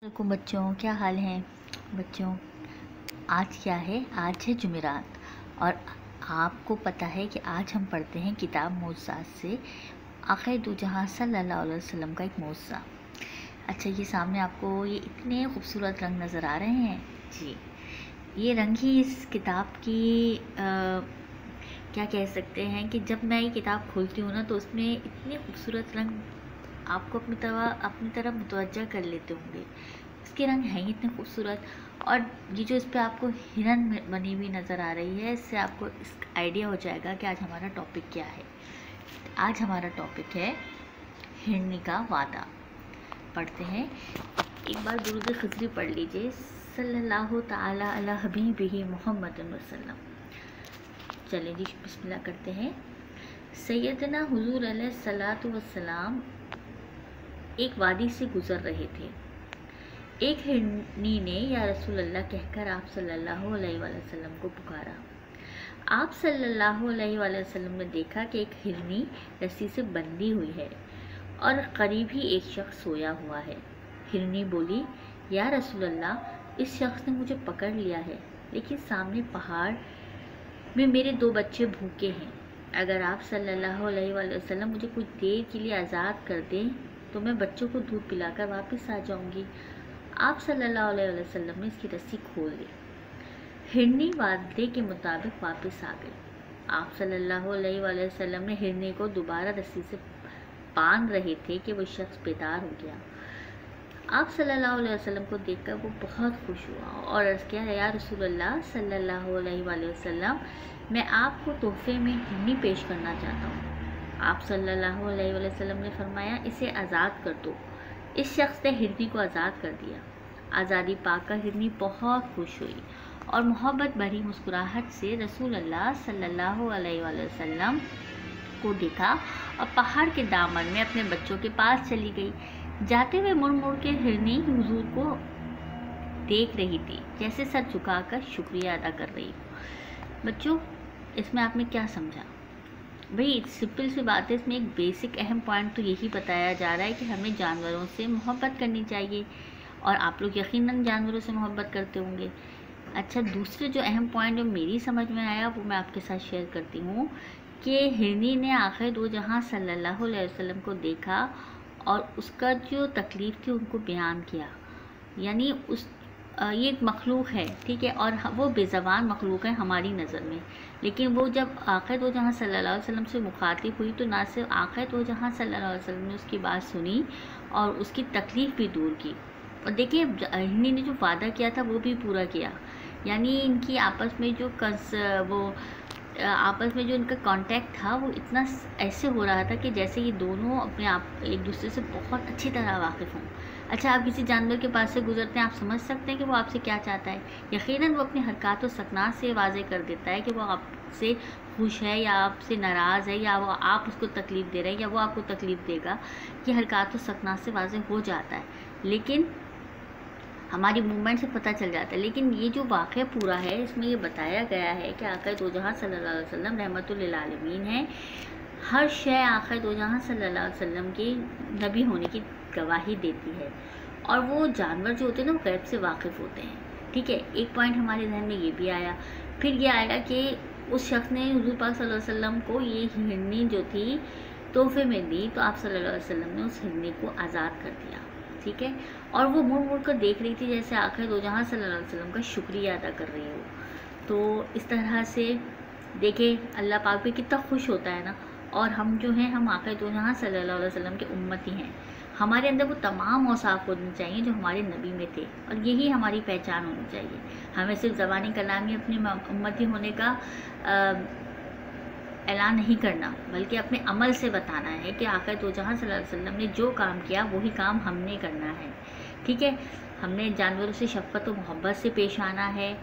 वालेकुम बच्चों, क्या हाल हैं बच्चों। आज क्या है? आज है जुमेरात और आपको पता है कि आज हम पढ़ते हैं किताब मौज़ज़ात से आख़िर दो जहां सल्लल्लाहु अलैहि वसल्लम का एक मौज़ज़ा। अच्छा, ये सामने आपको ये इतने खूबसूरत रंग नज़र आ रहे हैं जी। ये रंग ही इस किताब की क्या कह सकते हैं कि जब मैं ये किताब खोलती हूँ ना तो उसमें इतने खूबसूरत रंग आपको अपनी तरफ मुतवज्जा कर लेते होंगे। इसके रंग हैं इतने खूबसूरत, और ये जो इस पे आपको हिरन बनी हुई नज़र आ रही है, इससे आपको इस आइडिया हो जाएगा कि आज हमारा टॉपिक क्या है। आज हमारा टॉपिक है हिरनी का वादा। पढ़ते हैं, एक बार दुरूद खिज़री पढ़ लीजिए, सल्लल्लाहु ताला अला हबीबिही मुहम्मद वसल्लम। चलिए जी, बिस्मिल्लाह करते हैं। सैयदना हुजूर अलैहिस्सलातु वस्सलाम एक वादी से गुज़र रहे थे। एक हिरनी ने या रसूल अल्लाह कहकर आप सल्लल्लाहु अलैहि वसल्लम को पुकारा। आप सल्लल्लाहु अलैहि वसल्लम ने देखा कि एक हिरनी रस्सी से बंधी हुई है और करीब ही एक शख्स सोया हुआ है। हिरनी बोली, या रसूल अल्लाह, इस शख्स ने मुझे पकड़ लिया है, लेकिन सामने पहाड़ में मेरे दो बच्चे भूखे हैं। अगर आप सल्लल्लाहु अलैहि वसल्लम मुझे कुछ देर के लिए आज़ाद कर दें तो मैं बच्चों को दूध पिलाकर वापस आ जाऊंगी। आप सल्लल्लाहु अलैहि वसल्लम ने इसकी रस्सी खोल दी। हिरनी वादे के मुताबिक वापस आ गई। आप सल्लल्लाहु अलैहि वसल्लम ने हिरनी को दोबारा रस्सी से बांध रहे थे कि वो शख्स बेदार हो गया। आप सल्लल्लाहु अलैहि वसल्लम को देखकर वो बहुत खुश हुआ और अर्ज़ किया, या रसूल अल्लाह सल्लल्लाहु अलैहि वसल्लम, मैं आपको तोहफे में हिरनी पेश करना चाहता हूँ। आप सल्लल्लाहु अलैहि वसल्लम ने फरमाया, इसे आज़ाद कर दो। इस शख्स ने हिरनी को आज़ाद कर दिया। आज़ादी पाकर हिरनी बहुत खुश हुई और मोहब्बत भरी मुस्कुराहट से रसूल अल्लाह सल्लल्लाहु अलैहि वसल्लम को देखा और पहाड़ के दामन में अपने बच्चों के पास चली गई। जाते हुए मुड़ मुड़ के हिरनी हुजूर को देख रही थी, जैसे सर झुकाकर शुक्रिया अदा कर रही हो। बच्चों, इसमें आपने क्या समझा? भाई सिंपल सी बात है, इसमें एक बेसिक अहम पॉइंट तो यही बताया जा रहा है कि हमें जानवरों से मोहब्बत करनी चाहिए, और आप लोग यकीनन जानवरों से मोहब्बत करते होंगे। अच्छा, दूसरे जो अहम पॉइंट जो मेरी समझ में आया वो मैं आपके साथ शेयर करती हूँ कि हिरनी ने आखिर दो जहां सल्लल्लाहु अलैहि वसल्लम को देखा और उसका जो तकलीफ़ थी उनको बयान किया। यानी ये एक मखलूक है, ठीक है, और वो बेज़बान मखलूक है हमारी नज़र में, लेकिन वो जब आखिर दो जहां सल्लल्लाहु अलैहि वसल्लम से मुखातिब हुई तो ना सिर्फ आखिर दो जहां सल्लल्लाहु अलैहि वसल्लम ने उसकी बात सुनी और उसकी तकलीफ़ भी दूर की। और देखिए, हिरनी ने जो वादा किया था वो भी पूरा किया। यानी इनकी आपस में जो इनका कांटेक्ट था वो इतना ऐसे हो रहा था कि जैसे ये दोनों अपने आप एक दूसरे से बहुत अच्छी तरह वाकिफ़ हों। अच्छा, आप किसी जानवर के पास से गुजरते हैं, आप समझ सकते हैं कि वो आपसे क्या चाहता है। यकीनन वो अपनी हरकत और सकनात से वाज़े कर देता है कि वो आपसे खुश है या आपसे नाराज़ है, या वो आप उसको तकलीफ़ दे रहे हैं या वो आपको तकलीफ़ देगा। ये हरकत और सकनात से वाज़े हो जाता है, लेकिन हमारी मूवमेंट से पता चल जाता है। लेकिन ये जो वाक़या पूरा है, इसमें ये बताया गया है कि आखिर दो जहां सल्लल्लाहु अलैहि वसल्लम रहमतुल लिल आलमीन है। हर शय आखिर दो जहां सल्लल्लाहु अलैहि वसल्लम के नबी होने की गवाही देती है, और वो जानवर जो होते हैं ना वो गैब से वाकिफ़ होते हैं, ठीक है। एक पॉइंट हमारे जहन में ये भी आया। फिर ये आया कि उस शख्स ने हुज़ूर पाक सल्लल्लाहु अलैहि वसल्लम को ये हिरनी जो थी तोहफे में दी, तो आप सल्लल्लाहु अलैहि वसल्लम ने उस हिरनी को आज़ाद कर दिया, ठीक है। और वो मुड़ मुड़ कर देख रही थी जैसे आखिर दो जहां सल्लल्लाहु अलैहि वसल्लम का शुक्रिया अदा कर रही हो। तो इस तरह से देखें, अल्लाह पाक भी कितना खुश होता है ना। और हम जो हैं, हम आखिर दो जहां सल्लल्लाहु अलैहि वसल्लम के उम्मती हैं। हमारे अंदर वो तमाम औसाफ होने चाहिए जो हमारे नबी में थे, और यही हमारी पहचान होनी चाहिए। हमें सिर्फ ज़बानी कलामी अपनी उम्मती होने का ऐलान नहीं करना, बल्कि अपने अमल से बताना है कि आखिर दो जहां सल्लल्लाहु अलैहि वसल्लम ने जो काम किया वही काम हमने करना है, ठीक है। हमने जानवरों से शफ़क़त और मोहब्बत से पेश आना है,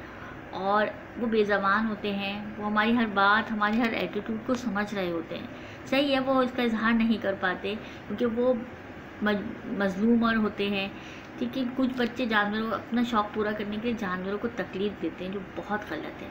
और वो बेज़बान होते हैं, वो हमारी हर बात, हमारी हर एटीट्यूड को समझ रहे होते हैं। सही है, वो इसका इजहार नहीं कर पाते क्योंकि वो मज़लूम और होते हैं, ठीक है। कुछ बच्चे जानवरों अपना शौक़ पूरा करने के लिए जानवरों को तकलीफ़ देते हैं, जो बहुत गलत है।